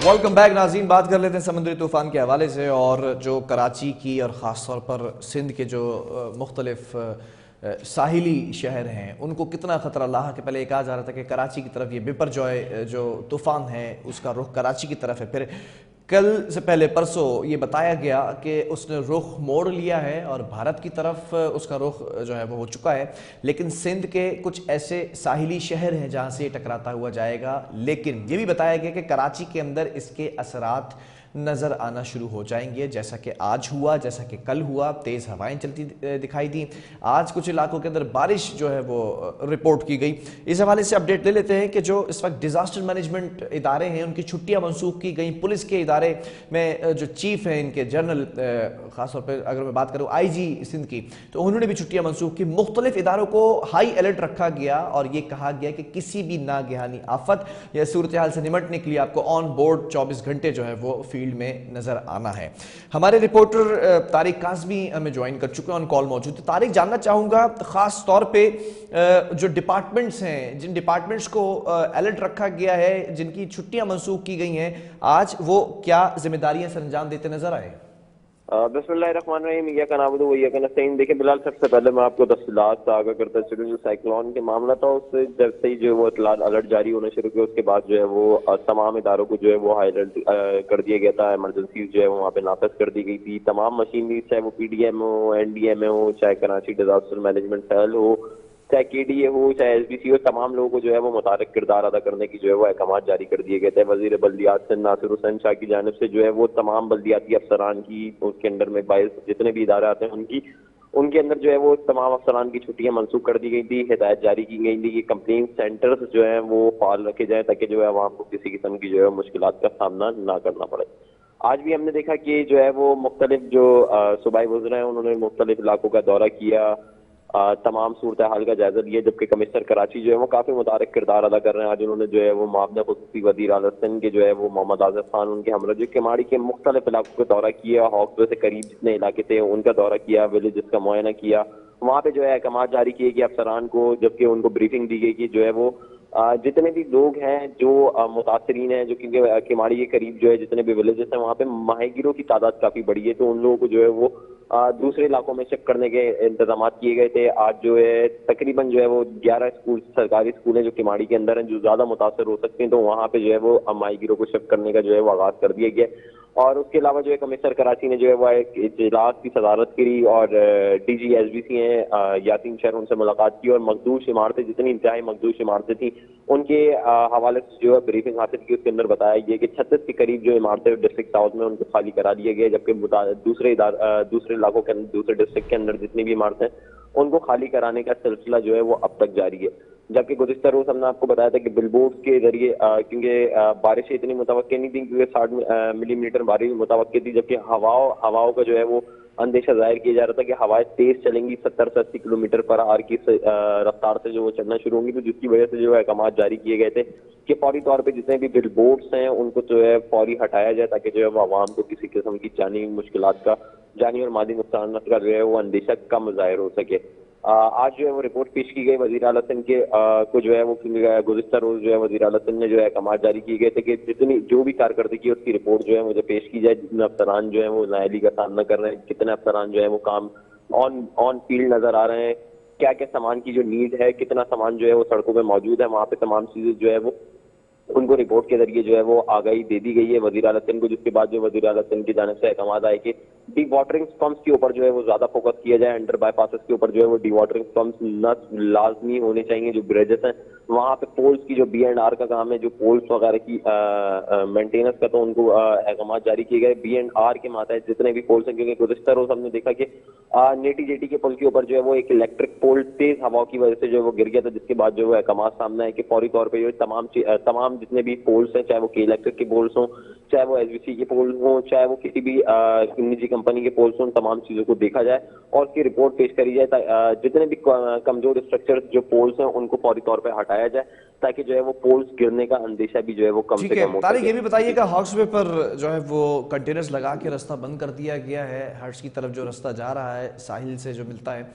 Welcome back नाज़रीन। बात कर लेते हैं समुद्री तूफ़ान के हवाले से और जो कराची की और ख़ास तौर पर सिंध के जो मुख्तलिफ साहिली शहर हैं उनको कितना ख़तरा लाहा। के पहले ये कहा जा रहा था कि कराची की तरफ ये बिपरजॉय जो तूफ़ान है उसका रुख कराची की तरफ है, फिर कल से पहले परसों ये बताया गया कि उसने रुख मोड़ लिया है और भारत की तरफ उसका रुख जो है वो हो चुका है। लेकिन सिंध के कुछ ऐसे साहिली शहर हैं जहाँ से ये टकराता हुआ जाएगा, लेकिन ये भी बताया गया कि कराची के अंदर इसके असरात नज़र आना शुरू हो जाएंगे, जैसा कि आज हुआ, जैसा कि कल हुआ। तेज़ हवाएं चलती दिखाई दी। आज कुछ इलाकों के अंदर बारिश जो है वो रिपोर्ट की गई। इस हवाले से अपडेट ले लेते हैं कि जो इस वक्त डिज़ास्टर मैनेजमेंट इदारे हैं उनकी छुट्टियां मनसूख की गई। पुलिस के इदारे में जो चीफ हैं इनके जनरल, ख़ासतौर पर अगर मैं बात करूँ IG सिंध की, तो उन्होंने भी छुट्टियां मनसूख की। मुख्तलिफ इदारों को हाई अलर्ट रखा गया और ये कहा गया कि किसी भी नागहानी आफत या सूरत हाल से निमटने के लिए आपको ऑन बोर्ड 24 घंटे जो है वो फील्ड में नजर आना है। हमारे रिपोर्टर तारिक काज़मी हमें ज्वाइन कर चुके हैं, ऑन कॉल मौजूद है। तारिक, जानना चाहूंगा खास तौर पे जो डिपार्टमेंट्स हैं, जिन डिपार्टमेंट्स को अलर्ट रखा गया है, जिनकी छुट्टियां मंसूख की गई हैं आज, वो क्या जिम्मेदारियां सर अंजाम देते नजर आए? बिस्मिल्लाहिर्रहमानिर्रहीम। या का नाबुदु व इय्याका नस्तईन। देखिए बिलाल, सबसे पहले मैं आपको तफसीलात से आगाह करता चलूं। जो साइक्लोन के मामला था उससे जब से ही जो वो इत्तलात अलर्ट जारी होना शुरू किया उसके बाद जो है वो तमाम इदारों को जो है वो हाई अलर्ट कर दिया गया था। इमरजेंसी जो है वो वहाँ पे नाफिज कर दी गई थी। तमाम मशीनरी, चाहे वो PDM हो, NDMA हो, चाहे कराची डिजास्टर मैनेजमेंट सेल हो, चाहे KDA हो, चाहे SBC हो, तमाम लोगों को जो है वो मुतारिक किरदार अदा करने की जो है वो अहकामात जारी कर दिए गए थे। वजीर बल्दियात से नासिर हुसैन शाह की जानिब से जो है वो तमाम बल्दियाती अफसरान की, उसके अंडर में 22 जितने भी इदारे आते हैं उनके अंदर जो है वो तमाम अफसरान की छुट्टियां मनसूख कर दी गई थी। हिदायत जारी की गई थी कि कंप्लेंट सेंटर्स जो है वो फाल रखे जाए ताकि जो है आवाम को किसी किस्म की जो है मुश्किलात का सामना ना करना पड़े। आज भी हमने देखा कि जो है वो मुख्तलिफ जो सूबाई वज़ीर हैं उन्होंने मुख्तलिफ इलाकों का दौरा किया, तमाम सूरत हाल का जायजा लिया, जबकि कमिश्नर कराची जो है वो काफी मुतारिक किरदार अदा कर रहे हैं। आज उन्होंने जो है वो मुआवजा खुसूसी वज़ीर आला सिंध के जो है वो मोहम्मद आज़िज़ खान, उनके हमरा जो केमाड़ी के मुख्तलिफ इलाकों का दौरा किया, हॉकवे से करीब जितने इलाके थे उनका दौरा किया, विलेजेस का मुआयना किया। वहाँ पे जो है अहकाम जारी किए गए अफसरान को, जबकि उनको ब्रीफिंग दी गई कि जो है वो जितने भी लोग हैं जो मुतासरीन हैं, जो क्योंकि केमाड़ी के करीब जो है जितने भी विलेजेस हैं वहाँ पे माहिगिरों की तादाद काफी बड़ी है, तो उन लोगों को जो है वो दूसरे इलाकों में शिफ्ट करने के इंतजाम किए गए थे। आज जो है तकरीबन जो है वो 11 स्कूल, सरकारी स्कूल हैं जो केमाड़ी के अंदर हैं, जो ज्यादा मुतासर हो सकते हैं, तो वहाँ पे जो है वो माहिगिरों को शिफ्ट करने का जो है वो आगाज कर दिया गया। और उसके अलावा जो है कमिश्नर कराची ने जो है वो एक इजलास की सदारत करी और DG SBC हैं यासीन शहर, उनसे मुलाकात की और मखदूश इमारतें, जितनी इंतहाई मखदूश इमारतें थी उनके हवाले से जो है ब्रीफिंग हासिल की। उसके अंदर बताया गया कि 36 के करीब जो इमारतें डिस्ट्रिक्ट साउथ में उनको खाली करा दिए गए, जबकि दूसरे इलाकों के अंदर, दूसरे डिस्ट्रिक्ट के अंदर जितनी भी इमारतें उनको खाली कराने का सिलसिला जो है वो अब तक जारी है। जबकि गुज़िश्ता रोज हमने आपको बताया था कि बिलबोर्ड्स के जरिए, क्योंकि बारिशें इतनी मुतवक्के नहीं थी, क्योंकि 60 मिलीमीटर बारिश मुतवक्के थी, जबकि हवाओं का जो है वो अंदेशा जाहिर किया जा रहा था कि हवाएं तेज चलेंगी, 70 से 80 किलोमीटर पर आवर की रफ्तार से जो वो चलना शुरू होंगी, तो जिसकी वजह से जो है अहकाम जारी किए गए थे कि फौरी तौर पर जितने भी बिलबोर्ड्स हैं उनको जो है फौरी हटाया जाए, ताकि जो है वो आवाम को किसी किस्म की जानी और मादी नुकसान का जो है वो अंदेशा कम जाहिर हो सके। आज जो है वो रिपोर्ट पेश की गई वज़ीर आला सिंध के को जो है वो गुज़िश्ता रोज जो है वज़ीर आला सिंध ने जो है अहकाम जारी किए गए थे कि जितनी जो भी कारकर्दगी है उसकी रिपोर्ट जो है मुझे पेश की जाए। जितने अफसरान जो है वो नाअहली का सामना कर रहे हैं, कितने अफसरान जो है वो काम ऑन फील्ड नजर आ रहे हैं, क्या क्या सामान की जो नीड है, कितना सामान जो है वो सड़कों पर मौजूद है, वहाँ पे तमाम चीजें जो है वो उनको रिपोर्ट के जरिए जो है वो आगाही दे दी गई है वज़ीर आला सिंध को। जिसके बाद जो वज़ीर आला सिंध की जानिब से अहकाम आए कि डी वाटरिंग पंप्स के ऊपर जो है वो ज्यादा फोकस किया जाए, अंडर बाईपासेस के ऊपर जो है वो डी वाटरिंग पंप्स न लाजमी होने चाहिए। जो ब्रिजेस हैं वहाँ पे पोल्स की जो B&R का काम है, जो पोल्स वगैरह की मेंटेनेंस का, तो उनको अहकाम जारी किए गए। B&R के मातहत जितने भी पोल्स हैं, क्योंकि गुज़िश्ता रोज हमने देखा कि नेटी जेटी के पुल के ऊपर जो है वो एक इलेक्ट्रिक पोल तेज हवाओं की वजह से जो है वो गिर गया था, जिसके बाद जो है अहकाम सामने है कि फौरी तौर पर जो तमाम जितने भी पोल्स हैं, चाहे वो इलेक्ट्रिक के पोल्स हों, चाहे वो SBC के पोल्स हों, चाहे वो किसी भी निजी कंपनी के पोल्स हों, तमाम चीजों को देखा जाए और उसकी रिपोर्ट पेश करी जाए। जितने भी कमजोर स्ट्रक्चर जो पोल्स हैं उनको फौरी तौर पर हटाया जाए, ताकि जो है वो पोल्स गिरने का अंदेशा भी जो है वो कम से कम हो सके। तारिक, ये भी बताइएगा, हॉक्सवे पर जो है वो कंटेनर्स लगा के रास्ता बंद कर दिया गया है, हर्ष की तरफ जो रास्ता जा रहा है साहिल से जो मिलता है,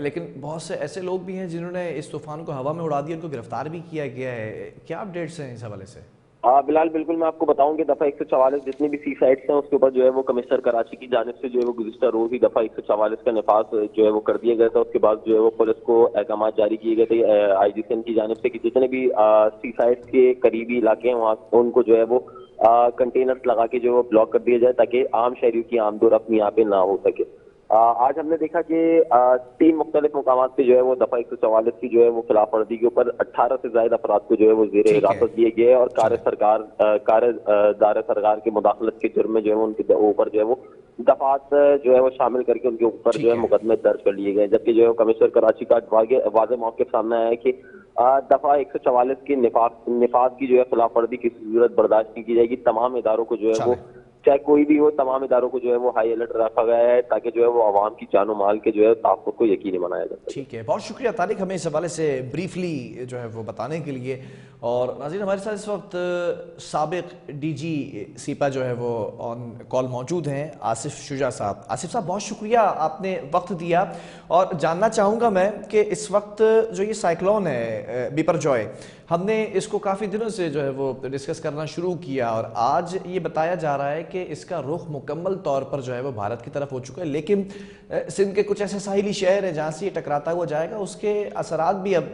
लेकिन बहुत से ऐसे लोग भी हैं जिन्होंने इस तूफान को हवा में उड़ा दिया, उनको गिरफ्तार भी किया गया है। क्या अपडेट्स हैं इस हवाले से? बिलाल, बिल्कुल मैं आपको बताऊं कि दफा 144 जितनी भी सी साइट्स हैं उसके ऊपर जो है वो कमिश्नर कराची की जानिब से जो है वो गुज़िश्ता रोज ही दफा 144 का नफाज जो है वो कर दिया गया था। उसके बाद जो है वो पुलिस को अहकाम जारी किए गए थे IGCN की जानिब से कि जितने भी सी साइट्स के करीबी इलाके हैं वहाँ उनको जो है वो कंटेनर्स लगा के जो है वो ब्लॉक कर दिया जाए ताकि आम शहरियों की आमदोरफ्त यहाँ पे ना हो सके। आज हमने देखा कि 3 मुख्तलिफ मुकामात पे जो है वो दफा 144 की जो है वो खिलाफ वर्जी के ऊपर 18 से ज्यादा अफराद को जो है वो जेर हिरासत दिए गए और दार सरकार की मुदाखलत के जुर्म में जो है उनके ऊपर जो है वो दफात जो है वो शामिल करके उनके ऊपर जो है मुकदमे दर्ज कर लिए गए। जबकि जो है कमिश्नर कराची का वाज़ेह मौक़िफ़ सामने आया है कि दफा 144 के निफाज की जो है खिलाफ वर्जी किसी सूरत बर्दाश्त नहीं की जाएगी। तमाम इदारों को जो है वो चाहे कोई भी हो, तमाम इदारों को जो है वो हाई अलर्ट रखा गया है ताकि जो है वो आवाम की जानो माल के जो है तहफ़्फ़ुज़ को यकीनी बनाया जा सके। ठीक है, बहुत शुक्रिया तारिक हमें इस हवाले से ब्रीफली जो है वो बताने के लिए। और नाज़रीन, हमारे साथ इस वक्त साबिक DG सीपा जो है वो ऑन कॉल मौजूद हैं, आसिफ शुजा साहब। आसिफ साहब, बहुत शुक्रिया, आपने वक्त दिया। और जानना चाहूँगा मैं कि इस वक्त जो ये साइक्लोन है बिपरजॉय, हमने इसको काफ़ी दिनों से जो है वो डिस्कस करना शुरू किया और आज ये बताया जा रहा है कि इसका रुख मुकम्मल तौर पर जो है वो भारत की तरफ हो चुका है। लेकिन सिंध के कुछ ऐसे साहिली शहर हैं जहाँ से ये टकराता हुआ जाएगा, उसके असरात भी अब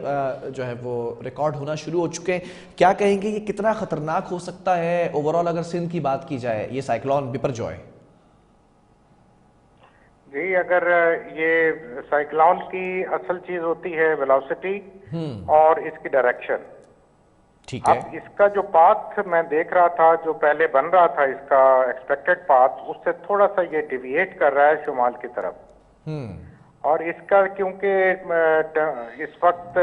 जो है वो रिकॉर्ड होना शुरू हो चुके हैं। क्या कहेंगे, ये कितना खतरनाक हो सकता है ओवरऑल अगर सिंध की बात की जाए, ये साइक्लोन बिपरजॉय? जी, अगर ये साइक्लोन की असल चीज होती है वेलोसिटी और इसकी डायरेक्शन। ठीक है। अब इसका जो पाथ मैं देख रहा था, जो पहले बन रहा था इसका एक्सपेक्टेड पाथ, उससे थोड़ा सा ये डिविएट कर रहा है शुमाल की तरफ। और इसका क्योंकि इस वक्त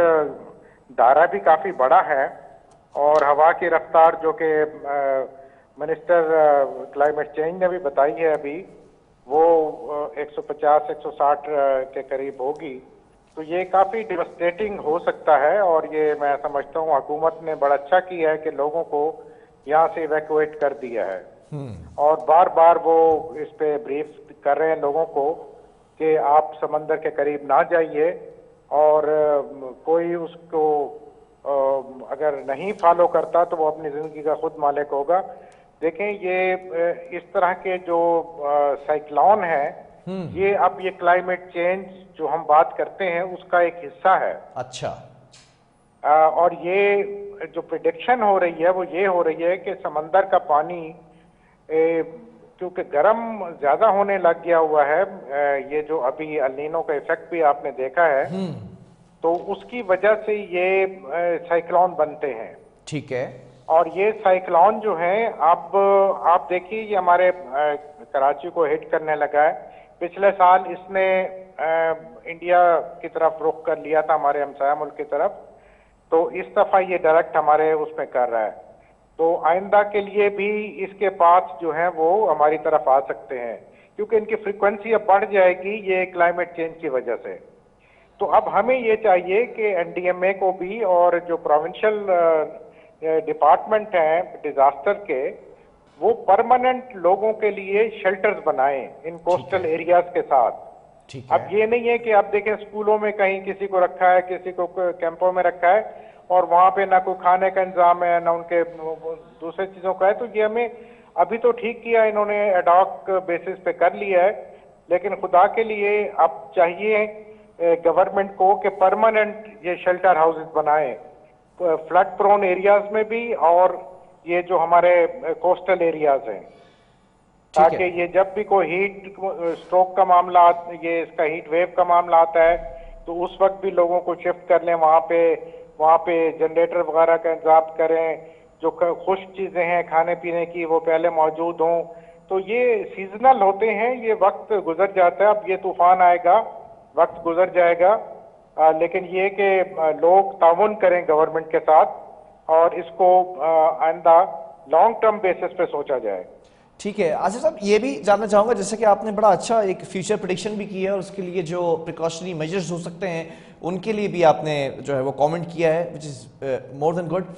दायरा भी काफी बड़ा है और हवा की रफ्तार जो कि मिनिस्टर क्लाइमेट चेंज ने भी बताई है अभी, वो 150-160 के करीब होगी। तो ये काफी डिवास्टेटिंग हो सकता है और ये मैं समझता हूँ हुकूमत ने बड़ा अच्छा किया है कि लोगों को यहाँ से इवैक्यूएट कर दिया है। और बार बार वो इस पे ब्रीफ कर रहे हैं लोगों को कि आप समंदर के करीब ना जाइए और कोई उसको अगर नहीं फॉलो करता तो वो अपनी जिंदगी का खुद मालिक होगा। देखें, ये इस तरह के जो साइक्लोन है, ये अब ये क्लाइमेट चेंज जो हम बात करते हैं उसका एक हिस्सा है। अच्छा। और ये जो प्रिडिक्शन हो रही है वो ये हो रही है कि समंदर का पानी क्योंकि गर्म ज्यादा होने लग गया हुआ है, ये जो अभी अल नीनो का इफेक्ट भी आपने देखा है, तो उसकी वजह से ये साइक्लोन बनते हैं। ठीक है। और ये साइक्लोन जो है अब आप देखिए, ये हमारे कराची को हिट करने लगा है। पिछले साल इसने इंडिया की तरफ रुख कर लिया था, हमारे हमसाया मुल्क की तरफ, तो इस दफा ये डायरेक्ट हमारे उसमें कर रहा है। तो आइंदा के लिए भी इसके पाथ जो है वो हमारी तरफ आ सकते हैं क्योंकि इनकी फ्रीक्वेंसी अब बढ़ जाएगी ये क्लाइमेट चेंज की वजह से। तो अब हमें ये चाहिए कि NDMA को भी और जो प्रोविंशियल डिपार्टमेंट है डिजास्टर के, वो परमानेंट लोगों के लिए शेल्टर्स बनाएं इन कोस्टल एरियाज के साथ। अब ये नहीं है कि आप देखें स्कूलों में कहीं किसी को रखा है, किसी को कैंपों में रखा है और वहां पे ना कोई खाने का इंतजाम है ना उनके दूसरे चीजों का है। तो ये हमें अभी तो ठीक किया इन्होंने, एडॉक बेसिस पे कर लिया है, लेकिन खुदा के लिए अब चाहिए गवर्नमेंट को कि परमानेंट ये शेल्टर हाउसेस बनाए फ्लड प्रोन एरियाज में भी और ये जो हमारे कोस्टल एरियाज हैं, ताकि ये जब भी कोई हीट स्ट्रोक का मामला, ये इसका हीट वेव का मामला आता है तो उस वक्त भी लोगों को शिफ्ट कर लें वहाँ पे जनरेटर वगैरह का इंतजाम करें, जो खुश्क चीजें हैं खाने पीने की वो पहले मौजूद हों। तो ये सीजनल होते हैं, ये वक्त गुजर जाता है। अब ये तूफान आएगा, वक्त गुजर जाएगा, लेकिन ये कि लोग ताउन करें गवर्नमेंट के साथ और इसको आइंदा लॉन्ग टर्म बेसिस पे सोचा जाए। ठीक है। आसिफ साहब, ये भी जानना चाहूँगा, जैसे कि आपने बड़ा अच्छा एक फ्यूचर प्रेडिक्शन भी की है और उसके लिए जो प्रिकॉशनरी मेजर्स हो सकते हैं उनके लिए भी आपने जो है वो कमेंट किया है, which is more than good.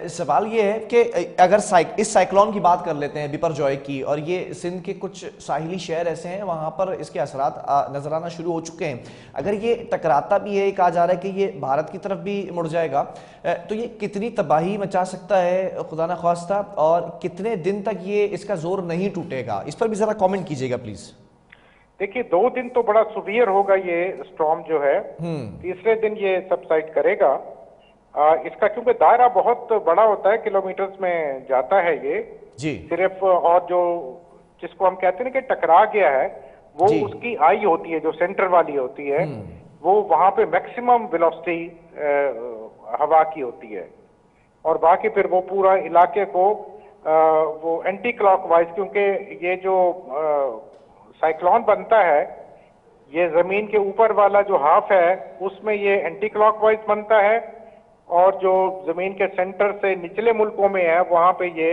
सवाल ये है कि अगर इस साइक्लोन की बात कर लेते हैं, बिपरजॉय की, और ये सिंध के कुछ साहिली शहर ऐसे हैं वहाँ पर इसके असरात नज़र आना शुरू हो चुके हैं, अगर ये टकराता भी है, कहा जा रहा है कि ये भारत की तरफ भी मुड़ जाएगा, तो ये कितनी तबाही मचा सकता है खुदा न ख्वास्ता, और कितने दिन तक ये इसका जोर नहीं टूटेगा? इस पर भी ज़रा कॉमेंट कीजिएगा प्लीज़। देखिए 2 दिन तो बड़ा सुवियर होगा ये स्टॉर्म जो है, तीसरे दिन ये सबसाइड करेगा। इसका क्योंकि दायरा बहुत बड़ा होता है, किलोमीटर्स में जाता है ये जी सिर्फ, और जो जिसको हम कहते हैं ना कि टकरा गया है, वो उसकी आई होती है जो सेंटर वाली होती है, वो वहां पे मैक्सिमम वेलोसिटी हवा की होती है, और बाकी फिर वो पूरा इलाके को वो एंटी क्लॉकवाइज, क्योंकि ये जो साइक्लोन बनता है ये जमीन के ऊपर वाला जो हाफ है उसमें ये एंटी क्लॉकवाइज बनता है, और जो जमीन के सेंटर से निचले मुल्कों में है वहां पे ये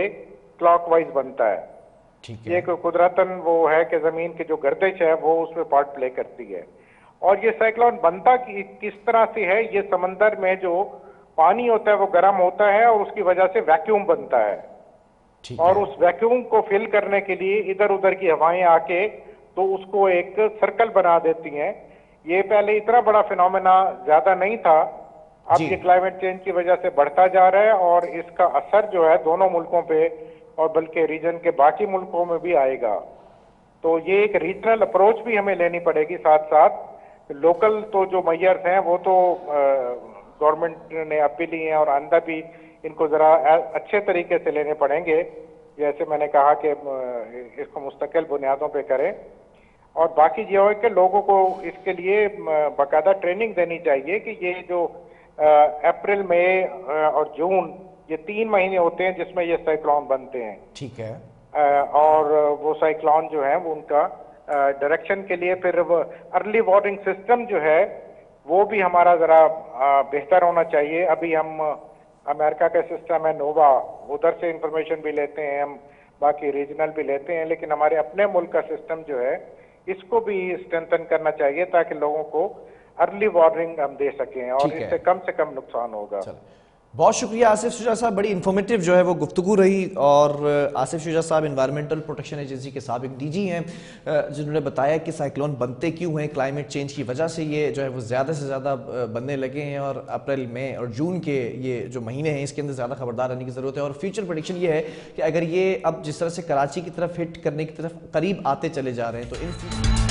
क्लॉकवाइज बनता है। ठीक है। ये कुदरतन वो है कि जमीन की जो गर्दिश है वो उसमें पार्ट प्ले करती है। और ये साइक्लोन बनता किस तरह से है, ये समंदर में जो पानी होता है वो गर्म होता है और उसकी वजह से वैक्यूम बनता है, और उस वैक्यूम को फिल करने के लिए इधर उधर की हवाएं आके तो उसको एक सर्कल बना देती हैं। ये पहले इतना बड़ा फिनोमेना ज्यादा नहीं था, अब ये क्लाइमेट चेंज की वजह से बढ़ता जा रहा है, और इसका असर जो है दोनों मुल्कों पे और बल्कि रीजन के बाकी मुल्कों में भी आएगा। तो ये एक रीजनल अप्रोच भी हमें लेनी पड़ेगी, साथ साथ लोकल तो जो मेजर्स हैं वो तो गवर्नमेंट ने अब भी लिए हैं, और आंदा भी इनको जरा अच्छे तरीके से लेने पड़ेंगे। जैसे मैंने कहा कि इसको मुस्तकिल बुनियादों पे करें, और बाकी ये हो कि लोगों को इसके लिए बाकायदा ट्रेनिंग देनी चाहिए कि ये जो अप्रैल, मई और जून, ये 3 महीने होते हैं जिसमें ये साइक्लोन बनते हैं। ठीक है। और वो साइक्लोन जो है वो उनका डायरेक्शन के लिए फिर अर्ली वार्निंग सिस्टम जो है वो भी हमारा जरा बेहतर होना चाहिए। अभी हम अमेरिका का सिस्टम है नोवा, उधर से इंफॉर्मेशन भी लेते हैं हम, बाकी रीजनल भी लेते हैं, लेकिन हमारे अपने मुल्क का सिस्टम जो है इसको भी स्ट्रेंथन करना चाहिए ताकि लोगों को अर्ली वार्निंग हम दे सकें और इससे कम से कम नुकसान होगा। बहुत शुक्रिया आसिफ शुजा साहब, बड़ी इन्फॉर्मेटिव जो है वो गुफ्तगू रही। और आसिफ शुजा साहब एनवायरमेंटल प्रोटेक्शन एजेंसी के साबिक डीजी हैं, जिन्होंने बताया कि साइक्लोन बनते क्यों हैं, क्लाइमेट चेंज की वजह से ये जो है वो ज़्यादा से ज़्यादा बनने लगे हैं, और अप्रैल, मई और जून के ये जो महीने हैं इसके अंदर ज़्यादा खबरदार रहने की ज़रूरत है। और फ्यूचर प्रेडिक्शन ये है कि अगर ये अब जिस तरह से कराची की तरफ हिट करने की तरफ करीब आते चले जा रहे हैं तो इन